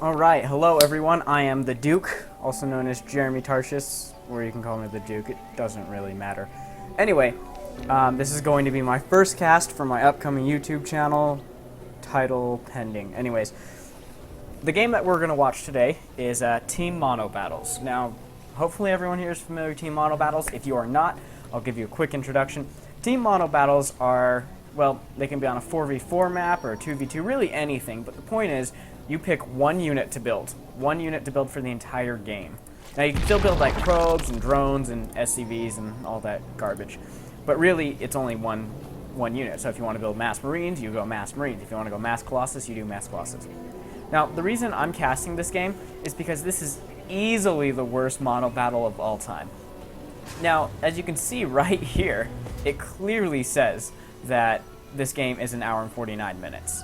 Alright, hello everyone, I am the Duke, also known as Jeremy Tarshis, or you can call me the Duke, it doesn't really matter. Anyway, this is going to be my first cast for my upcoming YouTube channel, title pending. Anyways, the game that we're going to watch today is Team Monobattles. Now, hopefully everyone here is familiar with Team Monobattles. If you are not, I'll give you a quick introduction. Team Monobattles are, well, they can be on a 4v4 map or a 2v2, really anything, but the point is, you pick one unit to build. One unit to build for the entire game. Now you can still build like probes and drones and SCVs and all that garbage. But really, it's only one unit. So if you want to build mass marines, you go mass marines. If you want to go mass colossus, you do mass colossus. Now, the reason I'm casting this game is because this is easily the worst mono battle of all time. Now, as you can see right here, it clearly says that this game is an hour and 49 minutes.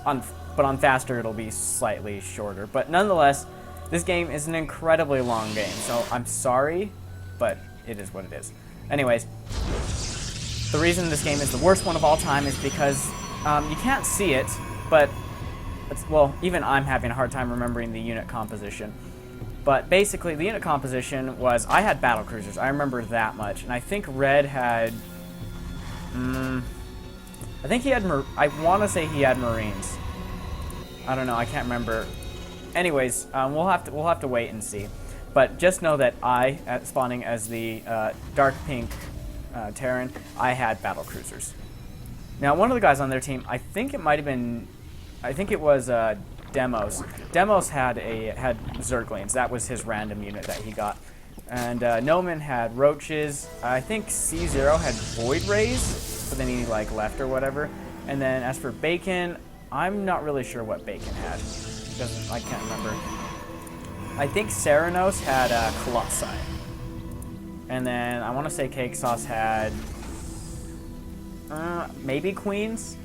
But on faster, it'll be slightly shorter. But nonetheless, this game is an incredibly long game. So I'm sorry, but it is what it is. Anyways, the reason this game is the worst one of all time is because you can't see it, but, well, even I'm having a hard time remembering the unit composition. But basically, the unit composition was, I had battle cruisers. I remember that much. And I think Red had, I think he had, I want to say he had Marines. I don't know, I can't remember. Anyways, we'll have to wait and see. But just know that I, spawning as the dark pink Terran, I had battle cruisers. Now, one of the guys on their team, I think it might have been, I think it was Demos. Demos had Zerglings. That was his random unit that he got. And Noman had Roaches. I think C0 had Void Rays, but then he like left or whatever. And then as for Bacon, I'm not really sure what Bacon had. I can't remember. I think Ceranos had Colossi. And then I want to say Cake Sauce had maybe Queens?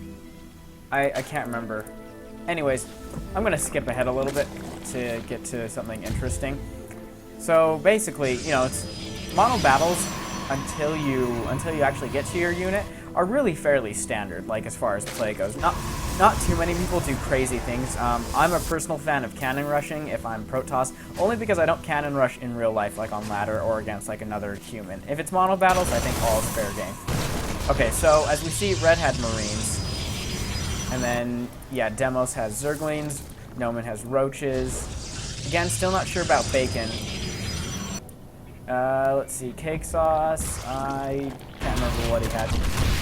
I can't remember. Anyways, I'm going to skip ahead a little bit to get to something interesting. So basically, you know, it's mono battles until you actually get to your unit are really fairly standard, like as far as play goes. Not too many people do crazy things. I'm a personal fan of cannon rushing if I'm Protoss, only because I don't cannon rush in real life, like on ladder or against like another human. If it's mono battles, I think all is fair game. Okay, so as we see, Red had Marines, and then yeah, Demos has Zerglings, Noman has Roaches. Again, still not sure about Bacon. Let's see, Cake Sauce, I can't remember what he had.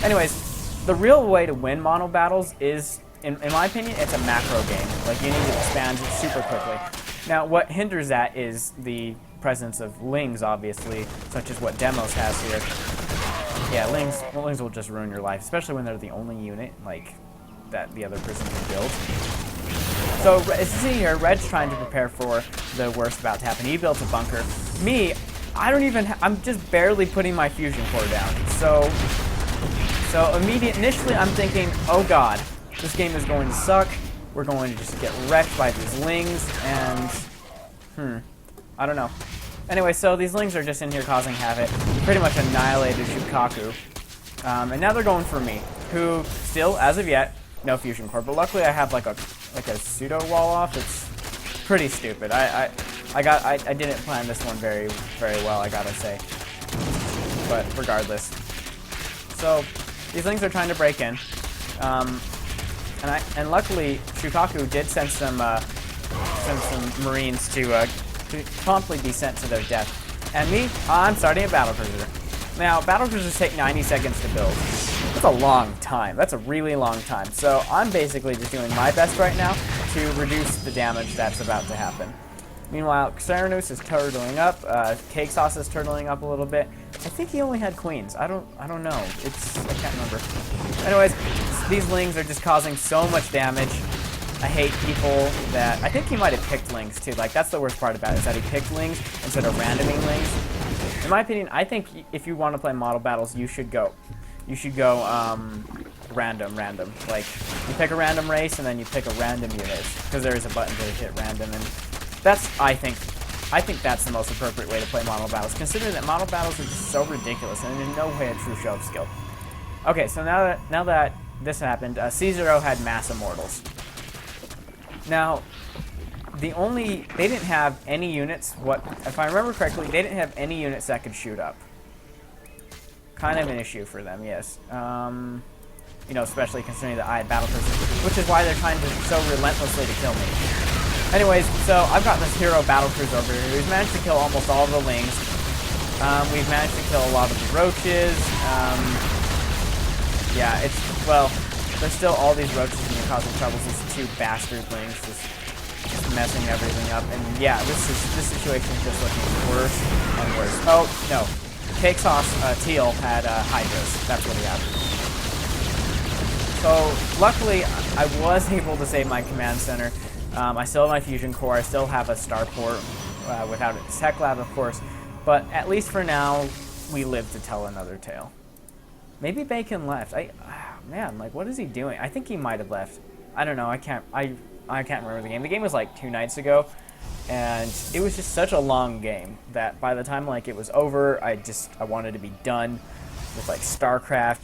Anyways, the real way to win mono battles is, in my opinion, it's a macro game. Like, you need to expand super quickly. Now, what hinders that is the presence of lings, obviously, such as what Demos has here. Yeah, lings will just ruin your life, especially when they're the only unit, like, that the other person can build. So, as you see here, Red's trying to prepare for the worst about to happen. He built a bunker. Me, I'm just barely putting my fusion core down. So initially I'm thinking, oh god, this game is going to suck. We're going to just get wrecked by these lings, and, I don't know. Anyway, so these lings are just in here causing havoc. Pretty much annihilated Shukaku. And now they're going for me, who still, as of yet, no fusion core. But luckily I have like a pseudo wall off. It's pretty stupid. I didn't plan this one very well, I gotta say. But regardless. So these lings are trying to break in. And luckily Shukaku did send some Marines to promptly be sent to their death. And me, I'm starting a battle cruiser. Now, battle cruisers take 90 seconds to build. That's a long time. That's a really long time. So I'm basically just doing my best right now to reduce the damage that's about to happen. Meanwhile, Ceranos is turtling up. Cake Sauce is turtling up a little bit. I think he only had Queens. I don't know. I can't remember. Anyways, these lings are just causing so much damage. I hate people that, I think he might have picked lings too. Like, that's the worst part about it, is that he picked lings instead of randoming lings. In my opinion, I think if you want to play model battles, you should go random. Like, you pick a random race and then you pick a random unit, because there is a button to hit random, and that's, I think that's the most appropriate way to play model battles, considering that model battles are just so ridiculous and in no way a true show of skill. Okay, so now that this happened, C0 had Mass Immortals. Now, they didn't have any units. If I remember correctly, they didn't have any units that could shoot up. Kind of an issue for them, yes. You know, especially considering that I had battle cruisers, which is why they're trying to so relentlessly to kill me. Anyways, so I've got this hero battle cruiser over here who's managed to kill almost all of the lings. We've managed to kill a lot of the roaches. Yeah, well, there's still all these roaches and they're causing troubles. These two bastard lings just messing everything up. And yeah, this situation is just looking worse and worse. Oh, no. Cake Sauce Teal had Hydras. That's what he had. So, luckily, I was able to save my command center. I still have my fusion core. I still have a starport without a tech lab, of course. But at least for now, we live to tell another tale. Maybe Bacon left. Man, like, what is he doing? I think he might have left. I don't know. I can't remember the game. The game was like 2 nights ago, and it was just such a long game that by the time like it was over, I wanted to be done with like StarCraft.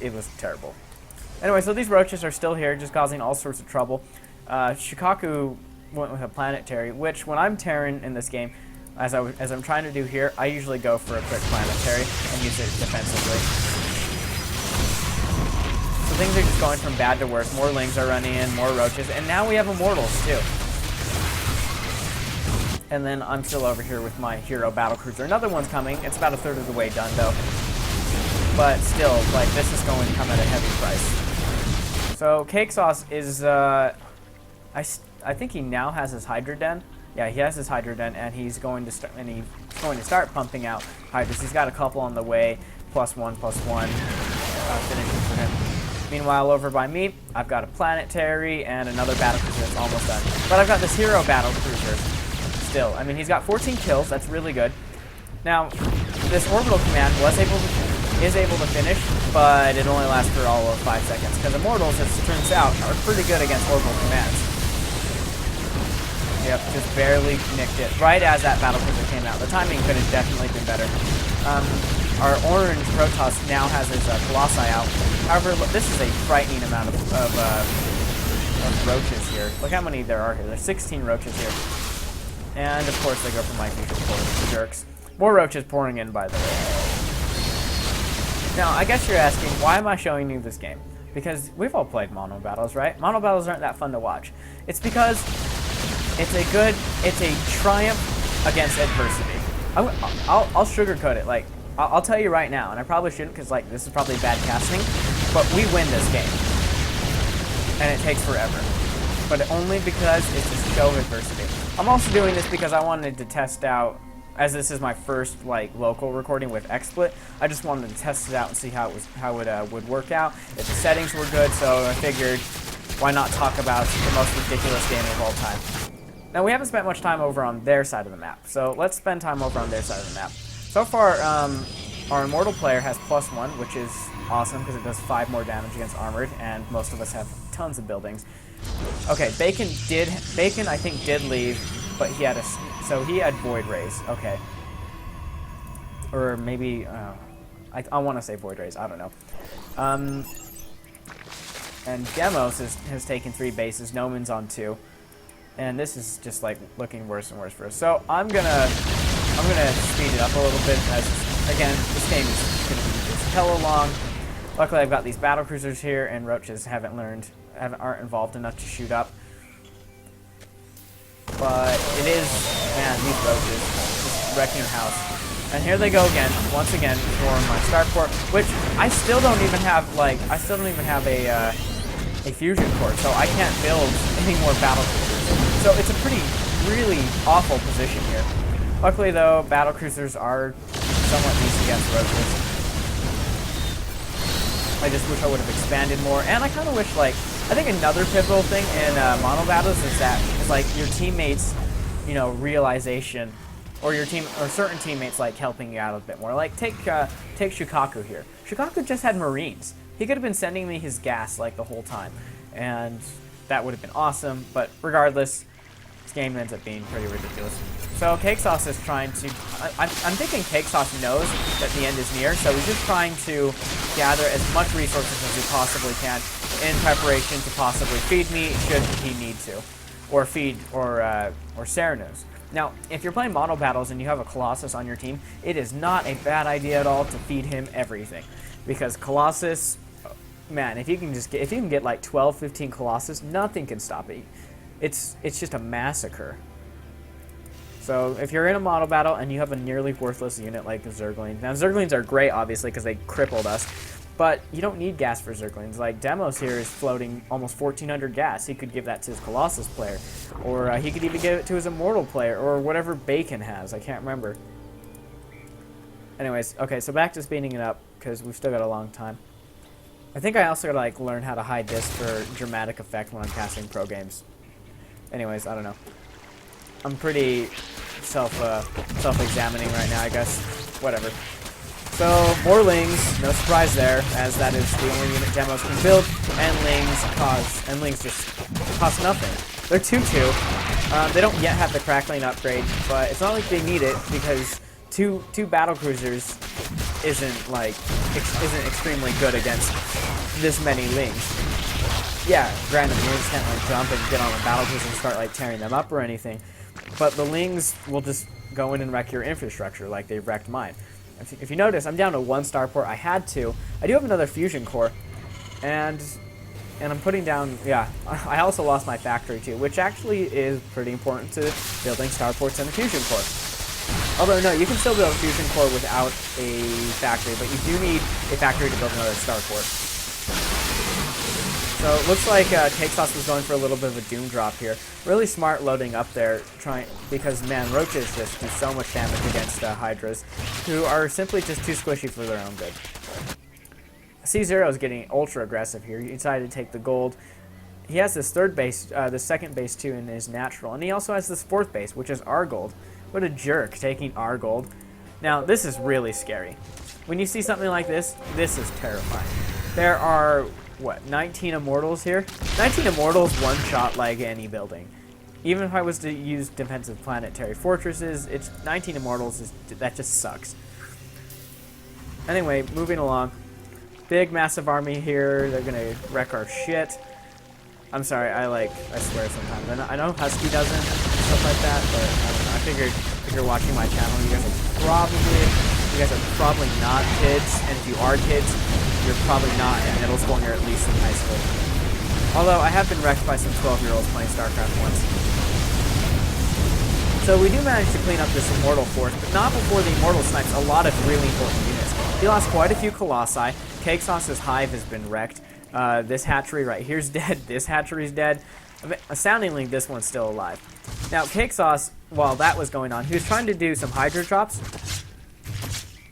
It was terrible. Anyway, so these roaches are still here, just causing all sorts of trouble. Shikaku went with a planetary, which when I'm Terran in this game, as I'm trying to do here, I usually go for a quick planetary and use it defensively. So things are just going from bad to worse. More lings are running in, more roaches, and now we have immortals too. And then I'm still over here with my hero battlecruiser. Another one's coming. It's about 1/3 of the way done though. But still, like, this is going to come at a heavy price. So Cake Sauce is, I think he now has his Hydra Den. Yeah, he has his Hydra Den, and he's going to start pumping out Hydras. He's got a couple on the way, +1/+1, finishing for him. Meanwhile, over by me, I've got a planetary and another battlecruiser that's almost done. But I've got this hero battlecruiser still. I mean, he's got 14 kills. That's really good. Now, this orbital command is able to finish, but it only lasts for all of 5 seconds, because immortals, as it turns out, are pretty good against orbital commands. Yep, just barely nicked it right as that battlecruiser came out. The timing could have definitely been better. Our orange Protoss now has his Colossi out. However, this is a frightening amount of roaches here. Look how many there are here. There's 16 roaches here. And, of course, they go for my future core, jerks. More roaches pouring in, by the way. Now, I guess you're asking, why am I showing you this game? Because we've all played mono battles, right? Mono battles aren't that fun to watch. It's because it's a triumph against adversity. I'll sugarcoat it. Like, I'll tell you right now, and I probably shouldn't because, like, this is probably bad casting, but we win this game. And it takes forever. But only because it's a show of adversity. I'm also doing this because I wanted to test out, as this is my first like local recording with XSplit, I just wanted to test it out and see how it would work out, if the settings were good, so I figured why not talk about the most ridiculous game of all time. Now, we haven't spent much time over on their side of the map, so let's spend time over on their side of the map. So far, our Immortal player has +1, which is awesome because it does 5 more damage against armored, and most of us have tons of buildings. Okay, Bacon I think did leave, but he had so he had Void Rays. Okay, or maybe I want to say Void Rays. I don't know. And Demos has taken 3 bases. Noman's on 2, and this is just like looking worse and worse for us. So I'm gonna speed it up a little bit, as again this game is gonna be just hella long. Luckily, I've got these battle cruisers here, and roaches aren't involved enough to shoot up. But it is, man, these roaches just wrecking house. And here they go again, once again, for my starport, which I still don't even have a fusion core, so I can't build any more battle cruisers. So it's a really awful position here. Luckily, though, battle cruisers are somewhat decent against roaches. I just wish I would have expanded more, and I kind of wish, like, I think another pivotal thing in mono battles is like your teammates, you know, realization, or certain teammates like helping you out a bit more. Like take Shikaku here. Shikaku just had Marines. He could have been sending me his gas like the whole time, and that would have been awesome. But regardless, this game ends up being pretty ridiculous. So Cake Sauce is trying to, I'm thinking Cake Sauce knows that the end is near, so he's just trying to gather as much resources as he possibly can in preparation to possibly feed me should he need to. or feed or Ceranos. Now, if you're playing mono battles and you have a Colossus on your team, it is not a bad idea at all to feed him everything, because Colossus, man, if you can get like 12, 15 Colossus, nothing can stop it. It's just a massacre. So if you're in a mono battle and you have a nearly worthless unit like the Zerglings, now Zerglings are great obviously because they crippled us, but you don't need gas for Zerglings. Like Demos here is floating almost 1400 gas. He could give that to his Colossus player, or he could even give it to his Immortal player, or whatever Bacon has. I can't remember. Anyways, okay, so back to speeding it up because we've still got a long time. I think I also gotta like learn how to hide this for dramatic effect when I'm casting pro games. Anyways, I don't know. I'm pretty self-examining right now, I guess. Whatever. So, more Lings, no surprise there, as that is the only unit Demos can build, and Lings just cost nothing. They're 2-2. They don't yet have the Crackling upgrade, but it's not like they need it, because two battle cruisers isn't extremely good against this many Lings. Yeah, granted, the Lings can't like jump and get on the battle cruiser and start like tearing them up or anything, but the Lings will just go in and wreck your infrastructure like they've wrecked mine. If you notice, I'm down to 1 starport. I had 2. I do have another fusion core, and I'm putting down. Yeah, I also lost my factory too, which actually is pretty important to building starports and a fusion core. Although no, you can still build a fusion core without a factory, but you do need a factory to build another starport. So it looks like Cakesauce was going for a little bit of a doom drop here. Really smart loading up there, because man, roaches just do so much damage against Hydras, who are simply just too squishy for their own good. C0 is getting ultra aggressive here. He decided to take the gold. He has this third base, the second base too in his natural, and he also has this fourth base, which is our gold. What a jerk, taking our gold. Now this is really scary. When you see something like this, this is terrifying. There are, what, 19 Immortals here? 19 Immortals one-shot like any building. Even if I was to use defensive planetary fortresses, it's 19 Immortals, that just sucks. Anyway, moving along. Big, massive army here. They're gonna wreck our shit. I'm sorry, I swear sometimes. I know Husky doesn't, and stuff like that, but I don't know. I figured if you're watching my channel, you guys are probably not kids, and if you are kids, you're probably not in middle school and you're at least in high school. Although I have been wrecked by some 12-year-olds playing StarCraft once. So we do manage to clean up this Immortal force, but not before the Immortal snipes a lot of really important units. He lost quite a few Colossi. Cakesauce's Hive has been wrecked. This hatchery right here's dead. This hatchery's dead. Astoundingly, this one's still alive. Now, Cakesauce, while that was going on, he was trying to do some Hydra drops.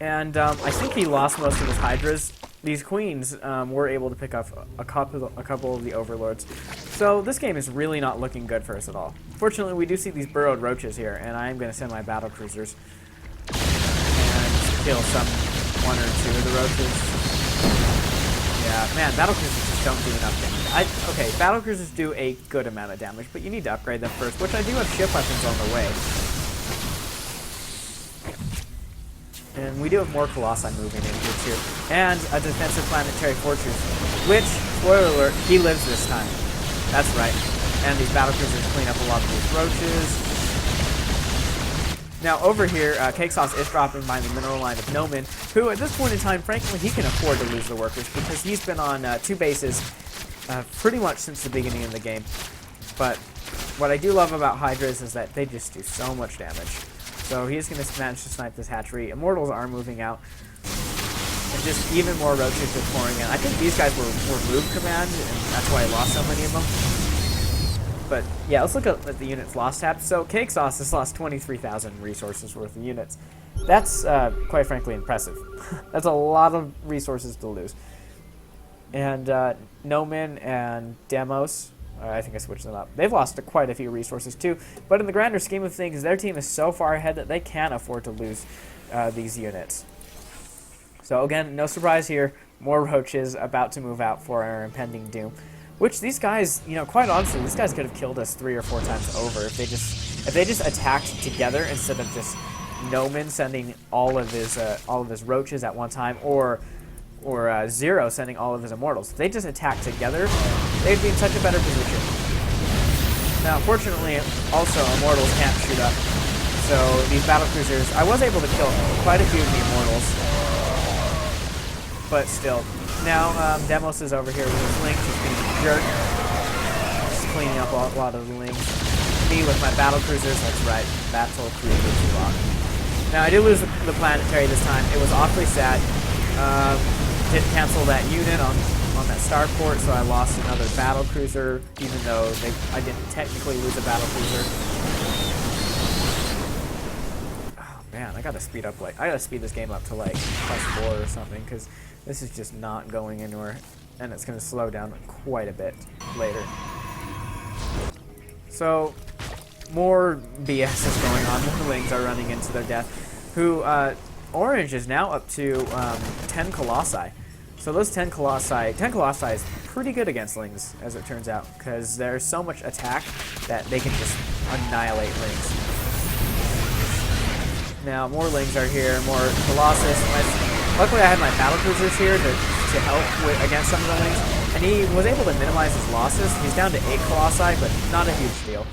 And I think he lost most of his Hydras. These queens were able to pick up a couple of the overlords. So this game is really not looking good for us at all. Fortunately, we do see these burrowed roaches here, and I am going to send my battle cruisers and kill one or two of the roaches. Yeah, man, battle cruisers just don't do enough damage. Okay, battle cruisers do a good amount of damage, but you need to upgrade them first, which I do have ship weapons on the way. And we do have more Colossi moving in here too. And a defensive planetary fortress, which, spoiler alert, he lives this time. That's right. And these battle cruisers clean up a lot of these roaches. Now over here, Cakesauce is dropping by the mineral line of Noman, who at this point in time, frankly, he can afford to lose the workers because he's been on 2 bases pretty much since the beginning of the game. But what I do love about Hydras is that they just do so much damage. So he's going to manage to snipe this hatchery. Immortals are moving out. And just even more roaches are pouring in. I think these guys were move command, and that's why I lost so many of them. But yeah, let's look at the units lost tab. So Cakesauce has lost 23,000 resources worth of units. That's quite frankly impressive. That's a lot of resources to lose. And Noman and Demos, I think I switched them up. They've lost quite a few resources too. But in the grander scheme of things, their team is so far ahead that they can't afford to lose these units. So again, no surprise here. More roaches about to move out for our impending doom. Which these guys, you know, quite honestly, these guys could have killed us 3 or 4 times over if they just attacked together instead of just Noman sending all of his roaches at one time, or Zero sending all of his Immortals. If they just attacked together, they'd be in such a better position. Now, fortunately, also Immortals can't shoot up. So these battlecruisers, I was able to kill quite a few of the Immortals, but still. Now Demos is over here with his Link, just being a jerk, just cleaning up a lot of the Links. Me with my battlecruisers, that's right, battlecruisers rock. Now I did lose the planetary this time. It was awfully sad. Didn't cancel that unit on that starport, so I lost another battlecruiser, even though I didn't technically lose a battlecruiser. Man, I gotta speed this game up to like +4 or something, because this is just not going anywhere, and it's gonna slow down quite a bit later. So, more BS is going on. More Lings are running into their death. Orange is now up to 10 Colossi. So those 10 Colossi is pretty good against Lings, as it turns out, because there's so much attack that they can just annihilate Lings. Now, more Lings are here, more Colossus. Luckily, I had my battlecruisers here to help against some of the Lings, and he was able to minimize his losses. He's down to 8 Colossi, but not a huge deal.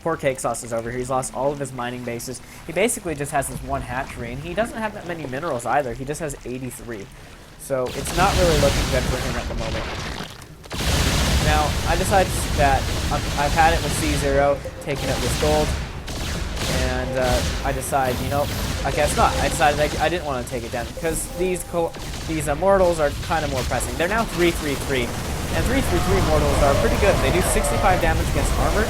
Poor Cake Sauce is over here. He's lost all of his mining bases. He basically just has this one hatchery, and he doesn't have that many minerals either. He just has 83. So it's not really looking good for him at the moment. Now, I decided that I've had it with C0, taking up this gold. And I decided, you know, I guess not. I decided I didn't want to take it down because these Immortals are kind of more pressing. They're now 3-3-3, and 3-3-3 Immortals are pretty good. They do 65 damage against armor,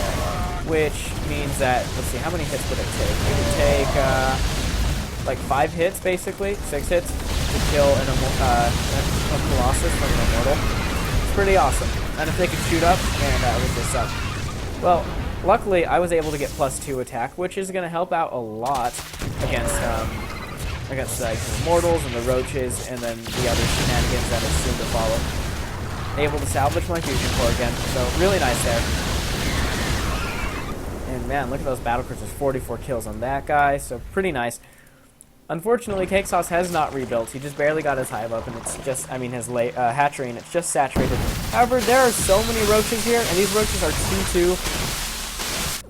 which means that, let's see, how many hits would it take? It would take like 5 hits, basically, 6 hits to kill a Colossus from an Immortal. It's pretty awesome. And if they could shoot up, and look this up. Well, luckily, I was able to get +2 attack, which is going to help out a lot against like, the Immortals and the Roaches, and then the other shenanigans that are soon to follow. Able to salvage my Fusion Core again, so really nice there. And man, look at those battlecruisers, 44 kills on that guy, so pretty nice. Unfortunately, Cake Sauce has not rebuilt. He just barely got his hive up, and it's just, I mean, his hatchery, and it's just saturated. However, there are so many roaches here, and these roaches are 2-2.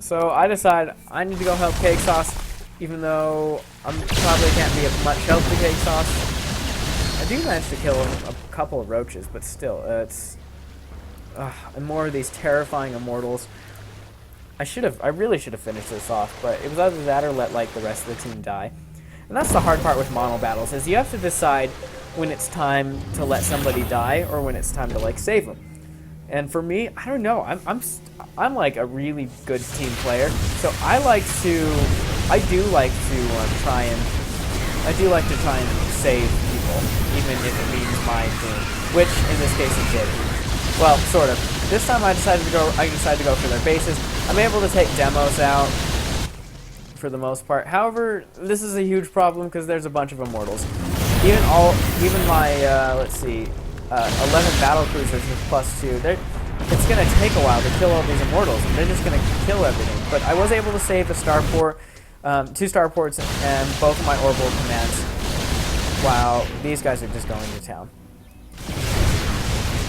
So I decided I need to go help Cake Sauce, even though I probably can't be of much help to Cake Sauce. I do manage to kill a couple of roaches, but still, it's and more of these terrifying Immortals. I really should have finished this off, but it was either that or let like the rest of the team die. And that's the hard part with mono battles, is you have to decide when it's time to let somebody die or when it's time to like save them. And for me, I don't know. I'm like a really good team player, so I do like to try and save people, even if it means my team, which in this case it did. Well, sort of. This time I decided to go for their bases. I'm able to take Demos out for the most part. However, this is a huge problem because there's a bunch of Immortals. Even my 11 battlecruisers with +2. It's gonna take a while to kill all these Immortals, and they're just gonna kill everything. But I was able to save the starport, 2 starports, and both of my orbital commands, while these guys are just going to town.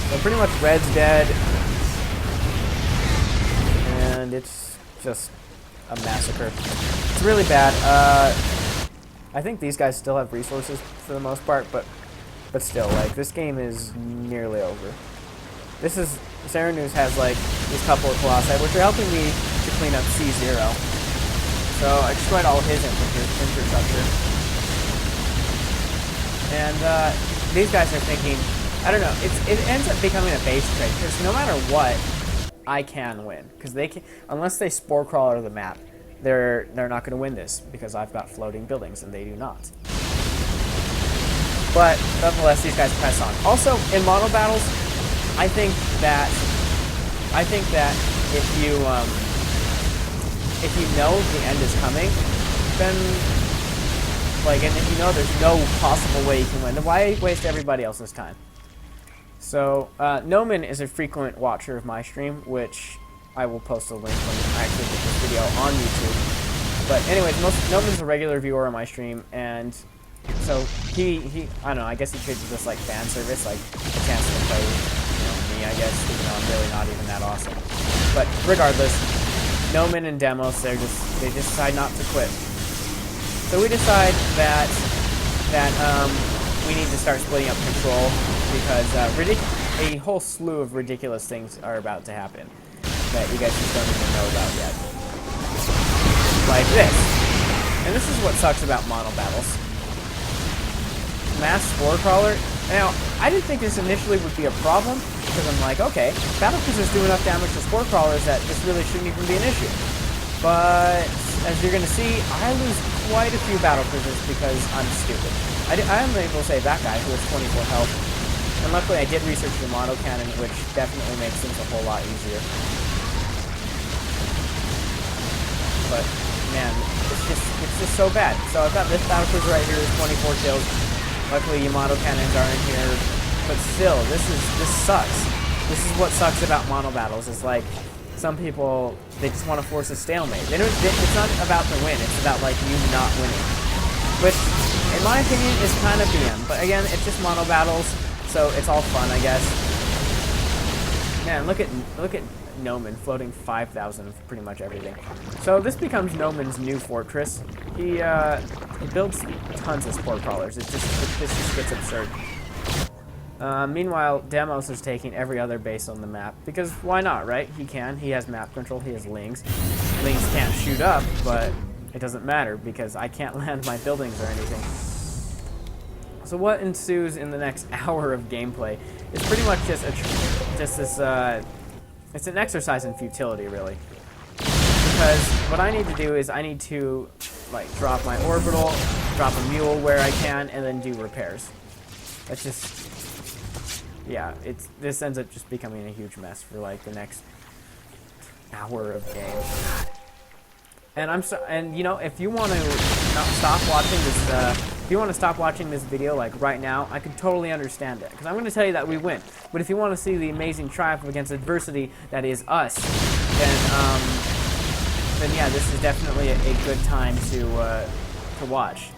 So pretty much Red's dead, and it's just a massacre. It's really bad. I think these guys still have resources for the most part, but still, like, this game is nearly over. Serenus has like these couple of Colossi, which are helping me to clean up C0. So I destroyed all his infrastructure. And these guys are thinking, I don't know, it ends up becoming a base trade, because no matter what, I can win. Because they can, unless they spore crawl out of the map, they're not going to win this, because I've got floating buildings, and they do not. But nonetheless, these guys press on. Also, in mono battles, I think that if you know the end is coming, then and if you know there's no possible way you can win, then why waste everybody else's time? So Noman is a frequent watcher of my stream, which I will post a link when I actually get this video on YouTube. But anyways, Noman's a regular viewer on my stream, and so he I don't know, I guess he treats it just like fan service, like a chance to play me, I guess, even though I'm really not even that awesome. But regardless, Noman and Demos, they just decide not to quit. So we decide that we need to start splitting up control because a whole slew of ridiculous things are about to happen that you guys just don't even know about yet. Like this. And this is what sucks about Monobattles. Mass Spore Crawler. Now, I didn't think this initially would be a problem, because I'm like, okay, Battlecruisers do enough damage to Spore Crawlers that this really shouldn't even be an issue. But, as you're going to see, I lose quite a few Battlecruisers because I'm stupid. I am able to save that guy who has 24 health. And luckily I did research the Mono Cannon, which definitely makes things a whole lot easier. But, man, it's just so bad. So I've got this Battlecruiser right here with 24 kills. Luckily Yamato cannons are in here, but still, this sucks. This is what sucks about Monobattles. It's like, some people, they just want to force a stalemate. It's not about the win, it's about, like, you not winning. Which, in my opinion, is kind of BM. But again, it's just Monobattles, so it's all fun, I guess. Man, look at Noman floating 5,000 of pretty much everything. So this becomes Noman's new fortress. He builds tons of spore crawlers. This just gets absurd. Meanwhile, Demos is taking every other base on the map because why not, right? He can. He has map control. He has lings. Lings can't shoot up, but it doesn't matter because I can't land my buildings or anything. So what ensues in the next hour of gameplay is pretty much just it's an exercise in futility, really. Because what I need to do is I need to like drop my orbital, drop a mule where I can, and then do repairs. That's just, yeah, this ends up just becoming a huge mess for like the next hour of game. And you know, if you want to stop watching this, if you want to stop watching this video like right now, I can totally understand it because I'm going to tell you that we win. But if you want to see the amazing triumph against adversity that is us, then yeah, this is definitely a good time to watch.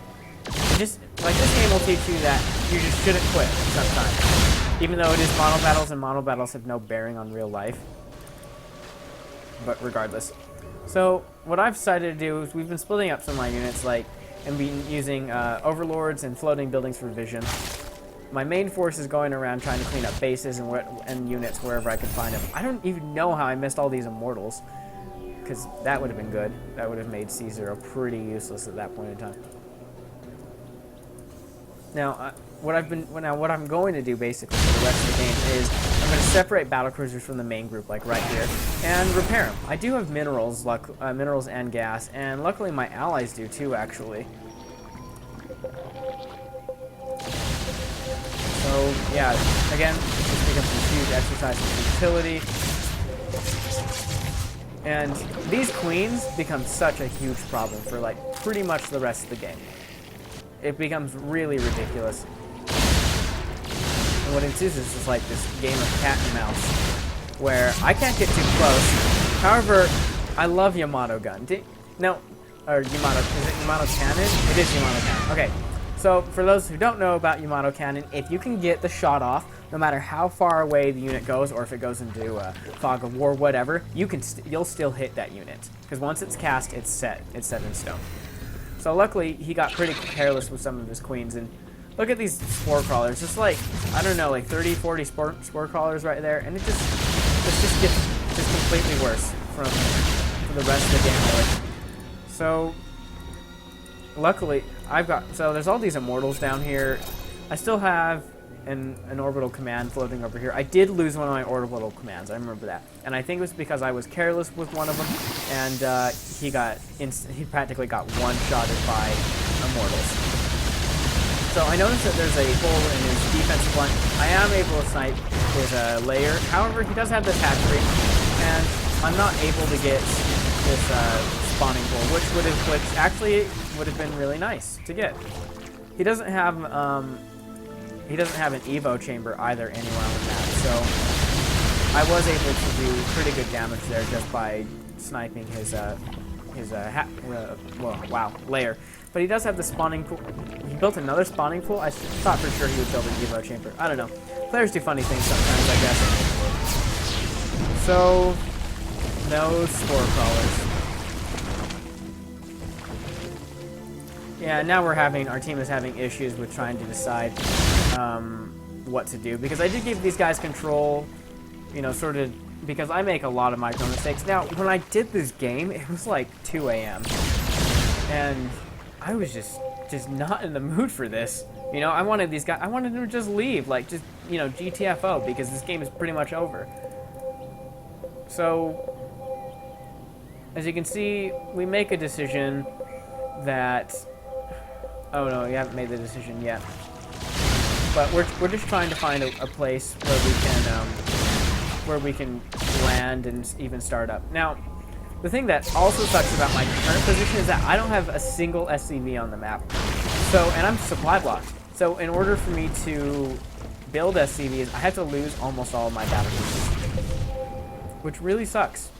Just like this game will teach you that you just shouldn't quit sometimes, even though it is Monobattles and Monobattles have no bearing on real life. But regardless. So what I've decided to do is we've been splitting up some of my units, like, and been using overlords and floating buildings for vision. My main force is going around trying to clean up bases and units wherever I can find them. I don't even know how I missed all these immortals, because that would have been good. That would have made C0 pretty useless at that point in time. Now, what I'm going to do basically for the rest of the game is I'm going to separate battlecruisers from the main group, like right here, and repair them. I do have minerals, minerals and gas, and luckily my allies do too, actually. So yeah, again, this becomes a huge exercise in futility, and these queens become such a huge problem for like pretty much the rest of the game. It becomes really ridiculous. And what ensues is just like this game of cat and mouse, where I can't get too close. However, I love Yamato gun. Or Yamato, is it Yamato cannon? It is Yamato cannon. Okay, so for those who don't know about Yamato cannon, if you can get the shot off, no matter how far away the unit goes, or if it goes into fog of war, whatever, you'll still hit that unit. Because once it's cast, it's set in stone. So luckily, he got pretty careless with some of his queens, and look at these spore crawlers. Just like, I don't know, like 30, 40 spore crawlers right there, and it just gets completely worse from the rest of the game, really. So, luckily, so there's all these immortals down here. I still have an orbital command floating over here. I did lose one of my orbital commands, I remember that. And I think it was because I was careless with one of them, and he practically got one-shotted by immortals. So I noticed that there's a hole in his defensive line. I am able to snipe his layer. However, he does have this hatchery, and I'm not able to get this spawning pool, which actually would have been really nice to get. He doesn't have an Evo chamber either anywhere on the map, so I was able to do pretty good damage there just by sniping his well, wow, lair. But he does have the spawning pool. He built another spawning pool. I thought for sure he would build an Evo chamber. I don't know. Players do funny things sometimes, I guess. So, no spore crawlers. Yeah, now our team is having issues with trying to decide what to do. Because I did give these guys control, you know, sort of, because I make a lot of micro mistakes. Now, when I did this game, it was like 2 a.m. And I was just not in the mood for this. You know, I wanted them to just leave, like, just, you know, GTFO, because this game is pretty much over. So, as you can see, we make a decision that... Oh no, we haven't made the decision yet. But we're just trying to find a place where we can land and even start up. Now, the thing that also sucks about my current position is that I don't have a single SCV on the map. So, and I'm supply blocked. So, in order for me to build SCVs, I have to lose almost all of my battle pieces, which really sucks.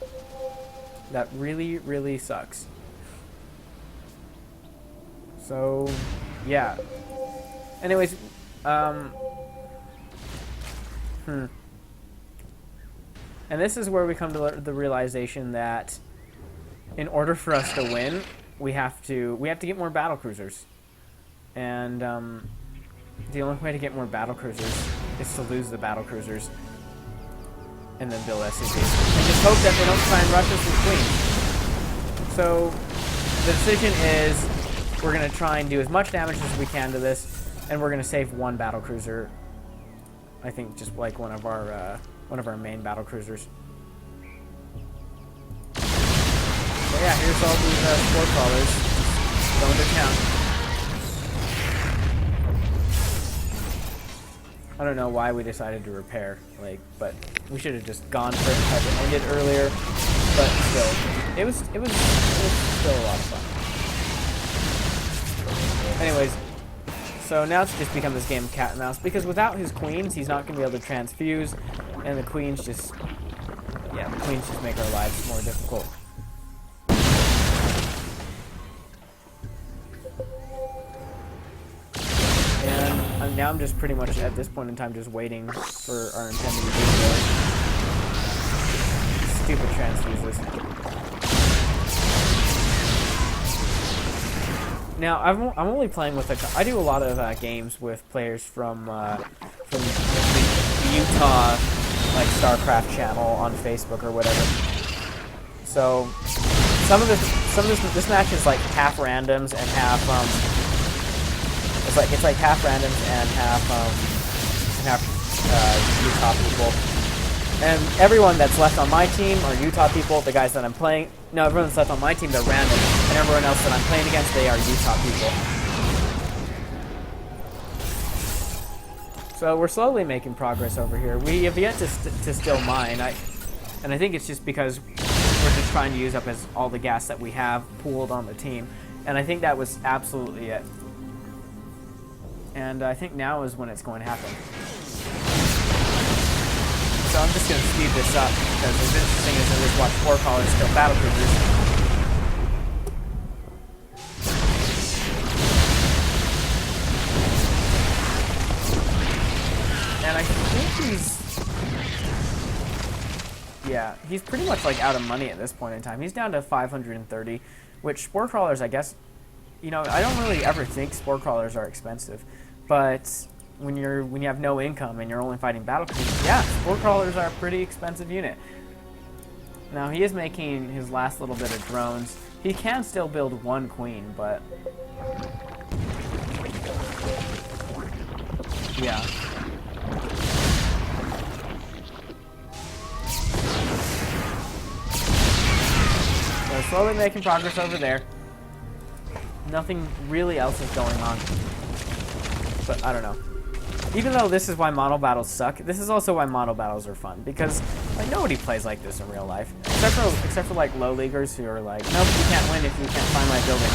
That really, really sucks. So, yeah. Anyways, and this is where we come to the realization that in order for us to win, we have to get more battle cruisers. And the only way to get more battle cruisers is to lose the battle cruisers and then build SCVs. And just hope that they don't try and rush us with Queen. So the decision is we're going to try and do as much damage as we can to this, and we're going to save one battle cruiser. I think just like one of our main battle cruisers. So yeah, here's all these spore crawlers going to town. I don't know why we decided to repair, but we should have just gone for it and tried to end it earlier. But still, it was still a lot of fun. Anyways, so now it's just become this game of cat and mouse, because without his queens, he's not going to be able to transfuse, and the queens just make our lives more difficult. And now I'm just pretty much, at this point in time, just waiting for our intended video. Stupid transfuses. Now, I'm only playing with I do a lot of games with players from the Utah StarCraft channel on Facebook or whatever. So this match is like half randoms and half it's like half randoms and half Utah people. And everyone that's left on my team are Utah people. The guys that I'm playing, no, everyone that's left on my team, they're random. And everyone else that I'm playing against, they are Utah people. So we're slowly making progress over here. We have yet to still mine. And I think it's just because we're just trying to use up all the gas that we have pooled on the team. And I think that was absolutely it. And I think now is when it's going to happen. So I'm just going to speed this up, because as interesting as it is to watch spore crawlers kill battle cruisers. And I think he's pretty much like out of money at this point in time. He's down to 530, which spore crawlers, I guess, you know, I don't really ever think spore crawlers are expensive, but when you have no income and you're only fighting battle cruisers, yeah, spore crawlers are a pretty expensive unit. Now he is making his last little bit of drones. He can still build one queen, but yeah. So slowly making progress over there. Nothing really else is going on. But I don't know. Even though this is why mono battles suck, this is also why mono battles are fun, because like nobody plays like this in real life, except for like low leaguers who are like, nope, you can't win if you can't find my buildings.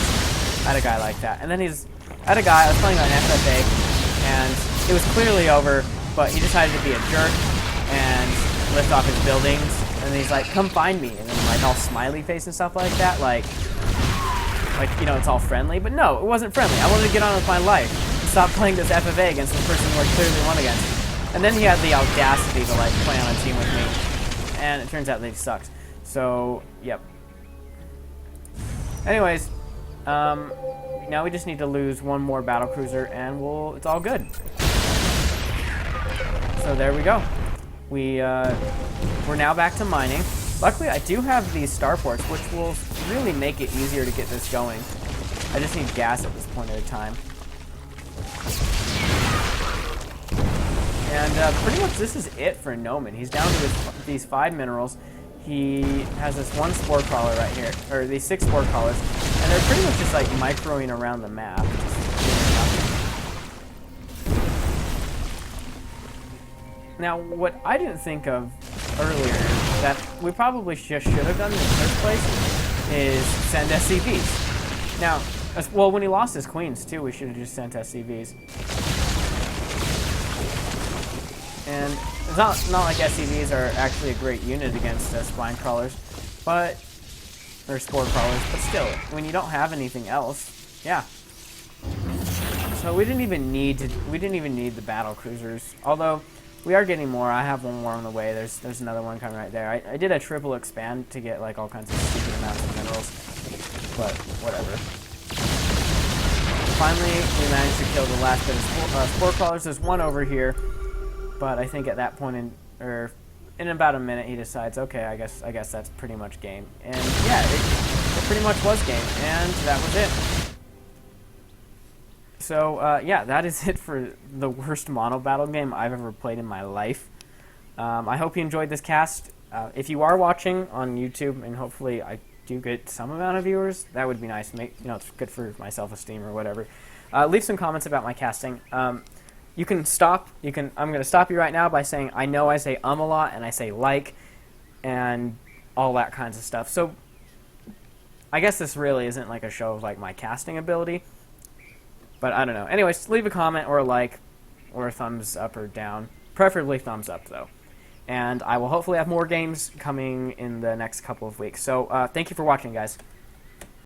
I had a guy like that, and then I had a guy I was playing on FFA, and it was clearly over, but he decided to be a jerk and lift off his buildings, And he's like, come find me. And then like all smiley face and stuff like that. Like, you know, it's all friendly. But no, it wasn't friendly. I wanted to get on with my life and stop playing this FFA against the person who I clearly won against. And then he had the audacity to like play on a team with me. And it turns out that he sucks. So, yep. Anyways, now we just need to lose one more battle cruiser and it's all good. So there we go. We're now back to mining. Luckily, I do have these starports, which will really make it easier to get this going. I just need gas at this point at a time. And pretty much this is it for Noman. He's down to these 5 minerals. He has this 1 spore crawler right here, or these 6 spore crawlers, and they're pretty much just like microing around the map. Now, what I didn't think of earlier that we probably just should have done in the first place is send SCVs. Now, well, when he lost his queens too, we should have just sent SCVs. And it's not like SCVs are actually a great unit against spine crawlers, or spore crawlers, but still, when you don't have anything else, yeah. So we didn't even need the battle cruisers, although we are getting more. I have one more on the way. There's another one coming right there. I did a triple expand to get like all kinds of stupid amounts of minerals, but whatever. Finally, we managed to kill the last bit of spore crawlers. There's one over here, but I think at that point in about a minute, he decides, okay, I guess that's pretty much game. And yeah, it pretty much was game, and that was it. So, yeah, that is it for the worst Monobattle game I've ever played in my life. I hope you enjoyed this cast. If you are watching on YouTube, and hopefully I do get some amount of viewers, that would be nice. It's good for my self-esteem or whatever. Leave some comments about my casting. You can stop. I'm going to stop you right now by saying I know I say a lot, and I say like, and all that kinds of stuff. So, I guess this really isn't like a show of like my casting ability. But I don't know. Anyways, leave a comment or a like or a thumbs up or down. Preferably thumbs up, though. And I will hopefully have more games coming in the next couple of weeks. So thank you for watching, guys.